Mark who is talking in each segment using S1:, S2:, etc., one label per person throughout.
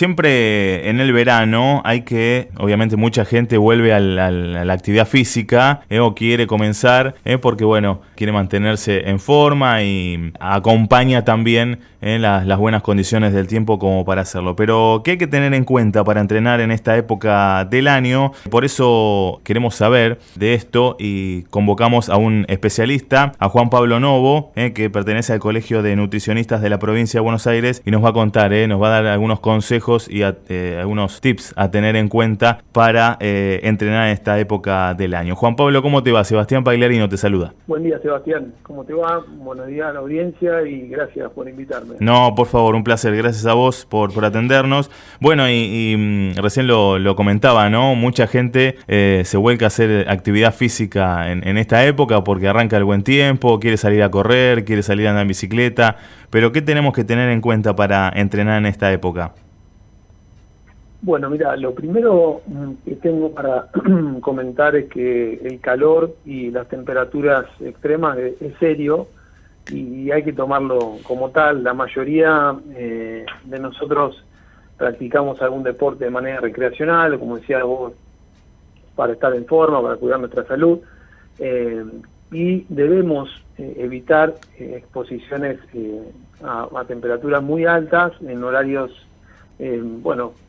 S1: siempre en el verano hay que, obviamente mucha gente vuelve a la actividad física o quiere comenzar porque bueno, quiere mantenerse en forma y acompaña también las buenas condiciones del tiempo como para hacerlo. Pero ¿qué hay que tener en cuenta para entrenar en esta época del año? Por eso queremos saber de esto y convocamos a un especialista, a Juan Pablo Novo, que pertenece al Colegio de Nutricionistas de la provincia de Buenos Aires y nos va a contar, nos va a dar algunos consejos y algunos tips a tener en cuenta para entrenar en esta época del año. Juan Pablo, ¿cómo te va? Sebastián Pagliarino te saluda.
S2: Buen día, Sebastián. ¿Cómo te va? Buenos días a la audiencia y gracias por invitarme.
S1: No, por favor, un placer. Gracias a vos por atendernos. Bueno, y recién lo comentaba, ¿no? Mucha gente se vuelca a hacer actividad física en esta época porque arranca el buen tiempo, quiere salir a correr, quiere salir a andar en bicicleta. Pero ¿qué tenemos que tener en cuenta para entrenar en esta época?
S2: Bueno, mira, lo primero que tengo para comentar es que el calor y las temperaturas extremas es serio y hay que tomarlo como tal. La mayoría de nosotros practicamos algún deporte de manera recreacional, como decía vos, para estar en forma, para cuidar nuestra salud, y debemos evitar exposiciones a temperaturas muy altas en horarios,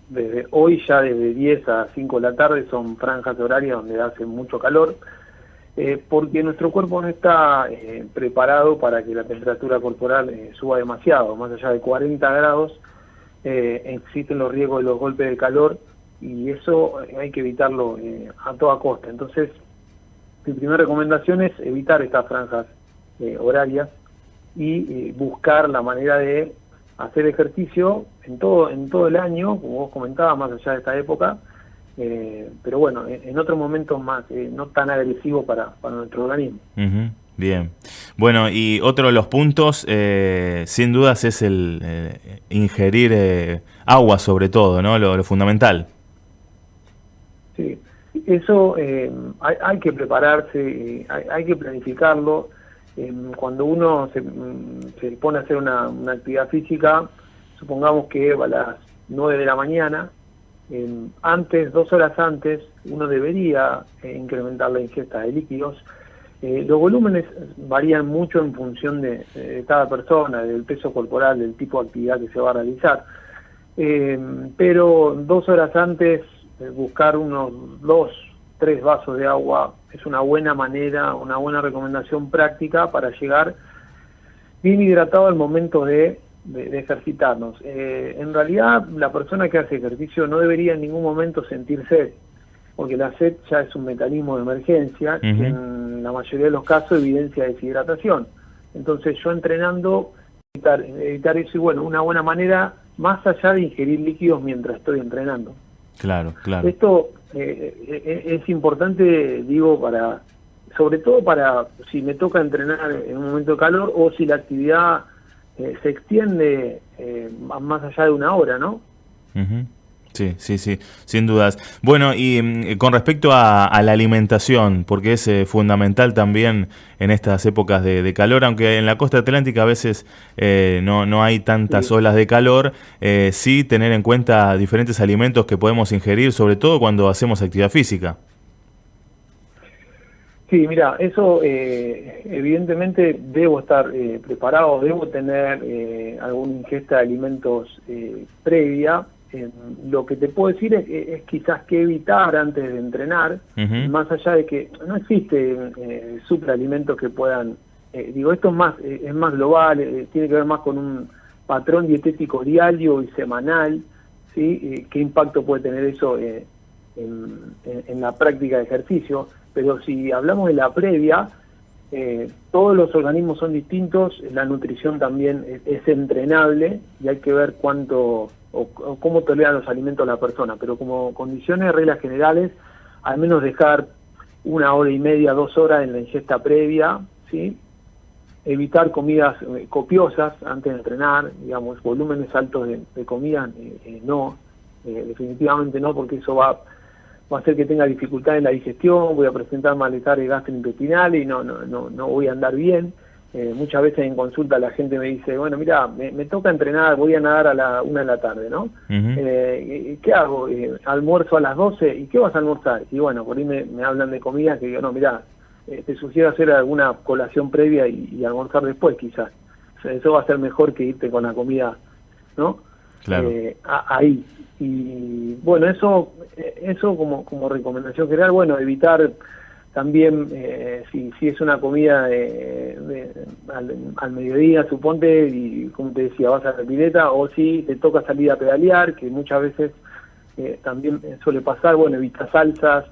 S2: desde hoy ya desde 10 a 5 de la tarde son franjas horarias donde hace mucho calor, porque nuestro cuerpo no está preparado para que la temperatura corporal suba demasiado. Más allá de 40 grados existen los riesgos de los golpes de calor y eso hay que evitarlo a toda costa. Entonces, mi primera recomendación es evitar estas franjas horarias y buscar la manera de hacer ejercicio en todo el año, como vos comentabas, más allá de esta época, pero bueno, en otros momentos más, no tan agresivo para nuestro organismo.
S1: Uh-huh. Bien. Bueno, y otro de los puntos, sin dudas, es el ingerir agua sobre todo, ¿no? Lo fundamental.
S2: Sí, eso hay que prepararse, hay que planificarlo. Cuando uno se pone a hacer una actividad física, supongamos que va a las 9 de la mañana, 2 horas antes, uno debería incrementar la ingesta de líquidos. Los volúmenes varían mucho en función de cada persona, del peso corporal, del tipo de actividad que se va a realizar. Pero 2 horas antes, buscar unos 2-3 vasos de agua es una buena manera, una buena recomendación práctica para llegar bien hidratado al momento de ejercitarnos. En realidad, la persona que hace ejercicio no debería en ningún momento sentir sed, porque la sed ya es un mecanismo de emergencia que en la mayoría de los casos evidencia deshidratación. Entonces, yo entrenando, evitar eso, y bueno, una buena manera, más allá de ingerir líquidos mientras estoy entrenando.
S1: Claro, claro.
S2: Esto es importante, digo, sobre todo para si me toca entrenar en un momento de calor o si la actividad se extiende más allá de una hora, ¿no?
S1: Uh-huh. Sí, sin dudas. Bueno, y con respecto a la alimentación, porque es fundamental también en estas épocas de calor, aunque en la costa atlántica a veces no hay tantas olas de calor, sí tener en cuenta diferentes alimentos que podemos ingerir, sobre todo cuando hacemos actividad física.
S2: Sí, mira, eso evidentemente debo estar preparado, debo tener alguna ingesta de alimentos previa. Lo que te puedo decir es quizás que evitar antes de entrenar, más allá de que no existen superalimentos que puedan, esto es más global, tiene que ver más con un patrón dietético diario y semanal, ¿sí? ¿Qué impacto puede tener eso en la práctica de ejercicio? Pero si hablamos de la previa, todos los organismos son distintos, la nutrición también es entrenable y hay que ver cuánto o cómo toleran los alimentos la persona, pero como condiciones, reglas generales, al menos dejar 1 hora y media, 2 horas en la ingesta previa, ¿sí? Evitar comidas copiosas antes de entrenar, digamos, volúmenes altos de comida, no, definitivamente no, porque eso va a hacer que tenga dificultad en la digestión, voy a presentar malestares gastrointestinales y no voy a andar bien. Muchas veces en consulta la gente me dice, bueno, mira, me toca entrenar, voy a nadar a la 1 de la tarde, ¿no? ¿Qué hago? Almuerzo a las 12, ¿y qué vas a almorzar? Y bueno, por ahí me hablan de comida que digo, no, mira, te sugiero hacer alguna colación previa y almorzar después, quizás. O sea, eso va a ser mejor que irte con la comida, ¿no?
S1: Claro.
S2: Ahí. Y bueno, eso como recomendación general, bueno, evitar también, si es una comida al mediodía, suponte, y como te decía, vas a la pileta, o si te toca salir a pedalear, que muchas veces también suele pasar, bueno, evita salsas,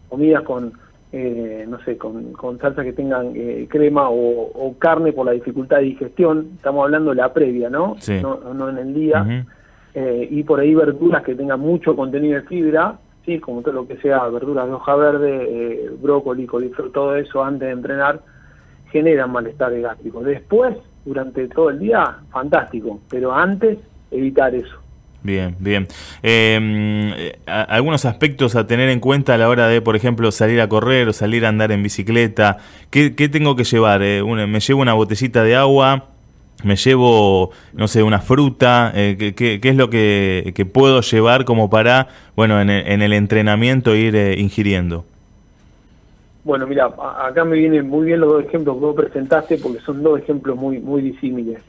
S2: comidas con, no sé, con salsas que tengan crema o carne por la dificultad de digestión. Estamos hablando de la previa, ¿no?
S1: Sí.
S2: No en el día. Y por ahí verduras que tengan mucho contenido de fibra, sí, como todo lo que sea verduras de hoja verde, brócoli, coliflor, todo eso antes de entrenar generan malestar gástrico. Después, durante todo el día, fantástico, pero antes evitar eso.
S1: Bien, bien. Algunos aspectos a tener en cuenta a la hora de, por ejemplo, salir a correr o salir a andar en bicicleta. ¿Qué tengo que llevar? Me llevo una botellita de agua, me llevo, no sé, una fruta. ¿Qué es lo que puedo llevar como para, bueno, en el entrenamiento ir ingiriendo?
S2: Bueno, mira, acá me vienen muy bien los dos ejemplos que vos presentaste, porque son dos ejemplos muy disímiles.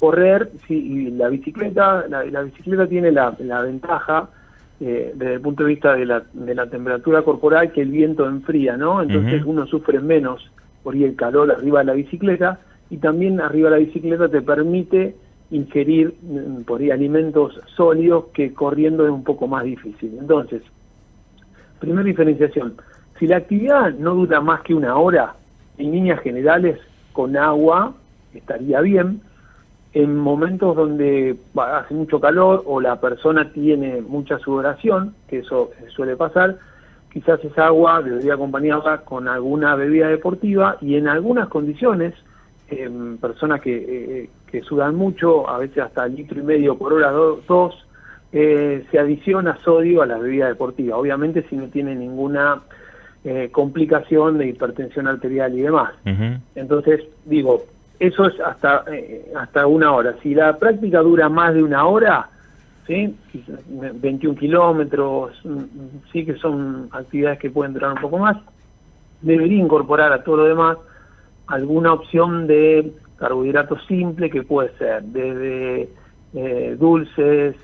S2: Correr, sí, y la bicicleta, la bicicleta tiene la ventaja, desde el punto de vista de la temperatura corporal, que el viento enfría, ¿no? Entonces uno sufre menos por ahí el calor arriba de la bicicleta, y también arriba de la bicicleta te permite ingerir por ahí alimentos sólidos que corriendo es un poco más difícil. Entonces, primera diferenciación. Si la actividad no dura más que 1 hora, en líneas generales, con agua estaría bien. En momentos donde hace mucho calor o la persona tiene mucha sudoración, que eso suele pasar, quizás esa agua debería acompañarla con alguna bebida deportiva, y en algunas condiciones, personas que sudan mucho, a veces hasta 1,5 litros por hora, 2, se adiciona sodio a la bebida deportiva. Obviamente si no tiene ninguna complicación de hipertensión arterial y demás. Entonces, digo, eso es hasta 1 hora. Si la práctica dura más de 1 hora, ¿sí? 21 kilómetros, sí, que son actividades que pueden durar un poco más, debería incorporar a todo lo demás alguna opción de carbohidrato simple, que puede ser desde dulces,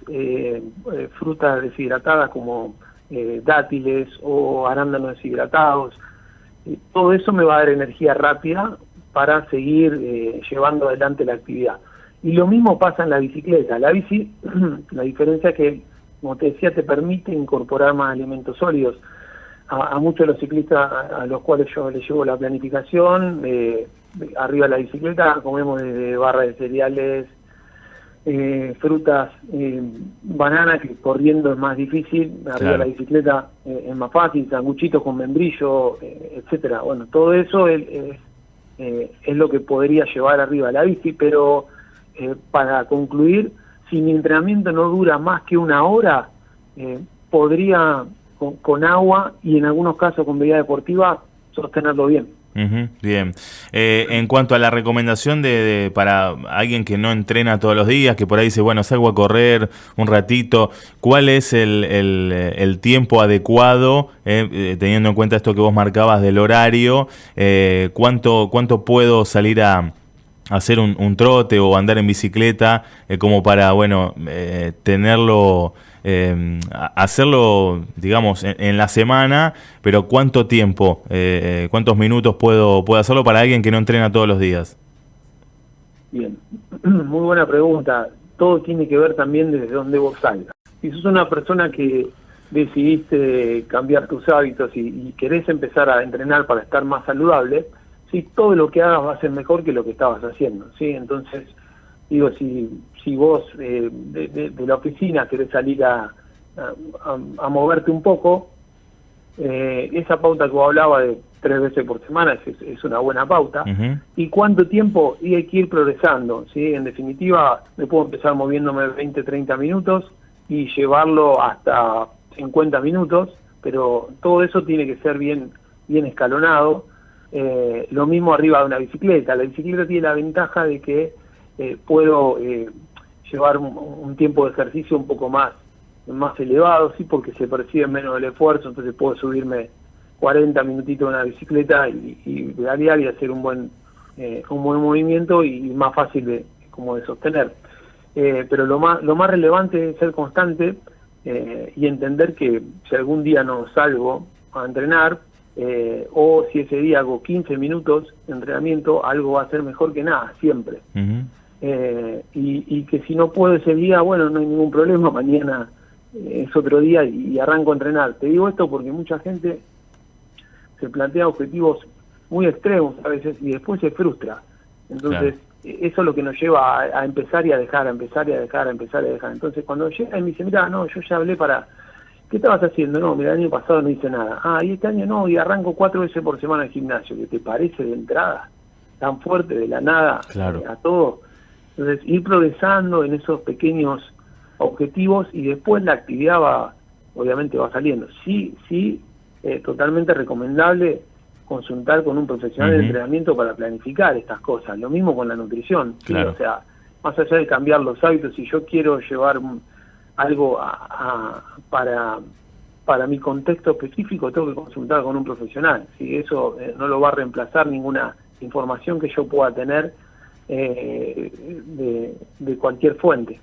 S2: frutas deshidratadas como dátiles o arándanos deshidratados. Todo eso me va a dar energía rápida para seguir llevando adelante la actividad. Y lo mismo pasa en la bicicleta. La bici, la diferencia es que, como te decía, te permite incorporar más alimentos sólidos. A muchos de los ciclistas a los cuales yo les llevo la planificación, arriba de la bicicleta comemos desde barras de cereales, frutas, banana, que corriendo es más difícil, arriba de la bicicleta es más fácil, sanguchitos con membrillo, etcétera. Bueno, todo eso es lo que podría llevar arriba de la bici, pero para concluir, si mi entrenamiento no dura más que 1 hora, podría con agua y en algunos casos con bebida deportiva sostenerlo bien.
S1: Bien. En cuanto a la recomendación para alguien que no entrena todos los días, que por ahí dice, bueno, salgo a correr un ratito, ¿cuál es el tiempo adecuado, teniendo en cuenta esto que vos marcabas del horario? ¿Cuánto puedo salir a hacer un trote o andar en bicicleta como para, bueno, tenerlo... hacerlo, digamos, en la semana, pero ¿cuánto tiempo, cuántos minutos puedo hacerlo para alguien que no entrena todos los días?
S2: Bien, muy buena pregunta. Todo tiene que ver también desde dónde vos salgas. Si sos una persona que decidiste cambiar tus hábitos y querés empezar a entrenar para estar más saludable, sí, todo lo que hagas va a ser mejor que lo que estabas haciendo, ¿sí? Entonces, digo, si vos de la oficina querés salir a moverte un poco, esa pauta que vos hablabas de 3 veces por semana es una buena pauta. ¿Y cuánto tiempo? Y hay que ir progresando, ¿sí? En definitiva, me puedo empezar moviéndome 20, 30 minutos y llevarlo hasta 50 minutos, pero todo eso tiene que ser bien escalonado. Lo mismo arriba de una bicicleta. La bicicleta tiene la ventaja de que puedo llevar un tiempo de ejercicio un poco más elevado, sí, porque se percibe menos el esfuerzo, entonces puedo subirme 40 minutitos en una bicicleta y pedalear y hacer un buen movimiento y más fácil de sostener. Pero lo más relevante es ser constante y entender que si algún día no salgo a entrenar, o si ese día hago 15 minutos de entrenamiento, algo va a ser mejor que nada, siempre. Y que si no puedo ese día, bueno, no hay ningún problema, mañana es otro día y arranco a entrenar. Te digo esto porque mucha gente se plantea objetivos muy extremos a veces y después se frustra. Entonces, eso es lo que nos lleva a empezar y a dejar, a empezar y a dejar, a empezar y a dejar. Entonces, cuando llega y me dice, mira, no, yo ya hablé ¿qué estabas haciendo? No, mira, el año pasado no hice nada. Y este año no, y arranco 4 veces por semana al gimnasio. ¿Qué te parece de entrada? Tan fuerte, de la nada, a todo. Entonces, ir progresando en esos pequeños objetivos y después la actividad obviamente va saliendo. Sí, totalmente recomendable consultar con un profesional de entrenamiento para planificar estas cosas. Lo mismo con la nutrición. ¿Sí? O sea, más allá de cambiar los hábitos, si yo quiero llevar algo para mi contexto específico, tengo que consultar con un profesional. ¿Sí? Eso no lo va a reemplazar ninguna información que yo pueda tener de cualquier fuente.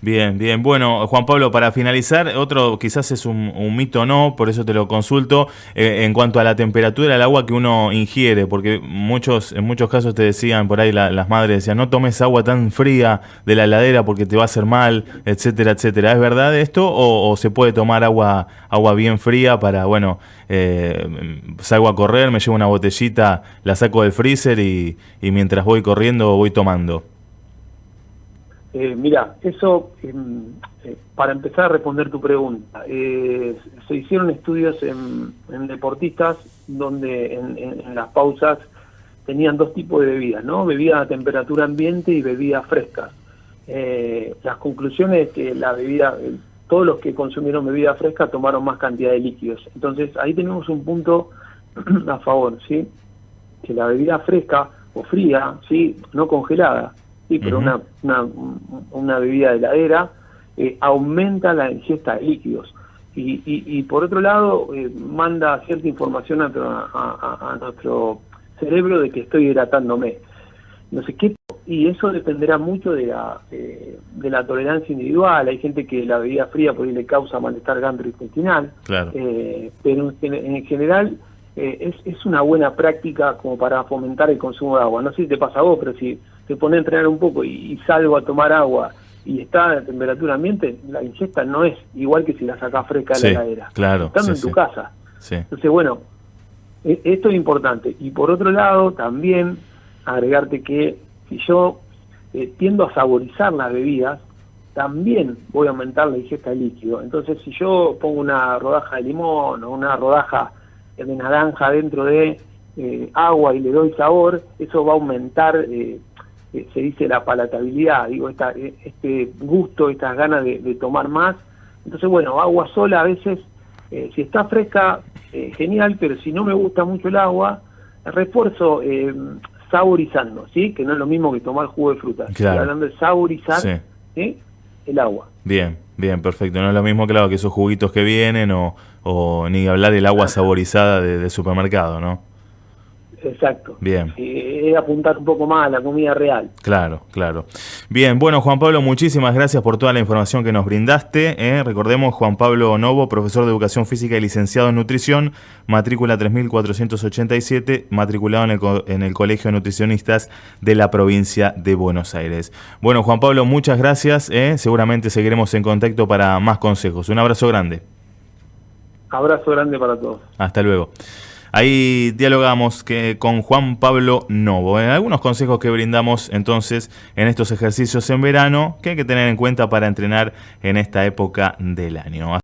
S1: Bien. Bueno, Juan Pablo, para finalizar, otro quizás es un mito, no, por eso te lo consulto, en cuanto a la temperatura del agua que uno ingiere, porque en muchos casos te decían, por ahí las madres decían, no tomes agua tan fría de la heladera porque te va a hacer mal, etcétera, etcétera. ¿Es verdad esto o se puede tomar agua bien fría para, bueno, salgo a correr, me llevo una botellita, la saco del freezer y mientras voy corriendo voy tomando?
S2: Mira, eso, para empezar a responder tu pregunta, se hicieron estudios en deportistas donde en las pausas tenían 2 tipos de bebidas, ¿no? Bebida a temperatura ambiente y bebidas frescas. Las conclusiones es que todos los que consumieron bebida fresca tomaron más cantidad de líquidos. Entonces, ahí tenemos un punto a favor, ¿sí? Que la bebida fresca o fría, ¿sí? No congelada, sí, pero una bebida de heladera aumenta la ingesta de líquidos y por otro lado manda cierta información a nuestro cerebro de que estoy hidratándome. No sé qué, y eso dependerá mucho de la tolerancia individual. Hay gente que la bebida fría por ahí le causa malestar gastrointestinal, pero en general es una buena práctica como para fomentar el consumo de agua. No sé si te pasa a vos, pero si te pones a entrenar un poco y salgo a tomar agua y está a temperatura ambiente, la ingesta no es igual que si la sacás fresca de la heladera. Estando en tu casa. Entonces, bueno, esto es importante. Y por otro lado, también agregarte que si yo tiendo a saborizar las bebidas, también voy a aumentar la ingesta de líquido. Entonces, si yo pongo una rodaja de limón o una rodaja de naranja dentro de agua y le doy sabor, eso va a aumentar, se dice la palatabilidad, digo, este gusto, estas ganas de tomar más. Entonces, bueno, agua sola a veces, si está fresca, genial, pero si no me gusta mucho el agua, refuerzo saborizando, ¿sí? Que no es lo mismo que tomar jugo de fruta. Estoy hablando de saborizar, ¿sí? El agua.
S1: Bien, perfecto. No es lo mismo, claro, que esos juguitos que vienen o ni hablar del agua saborizada de supermercado, ¿no?
S2: Exacto.
S1: Bien.
S2: Es apuntar un poco más a la comida real.
S1: Claro. Bien, bueno, Juan Pablo, muchísimas gracias por toda la información que nos brindaste. Recordemos, Juan Pablo Novo, profesor de Educación Física y licenciado en Nutrición, matrícula 3487, matriculado en el Colegio de Nutricionistas de la provincia de Buenos Aires. Bueno, Juan Pablo, muchas gracias. Seguramente seguiremos en contacto para más consejos. Un abrazo grande.
S2: Abrazo grande para todos.
S1: Hasta luego. Ahí dialogamos con Juan Pablo Novo. Algunos consejos que brindamos entonces en estos ejercicios en verano que hay que tener en cuenta para entrenar en esta época del año.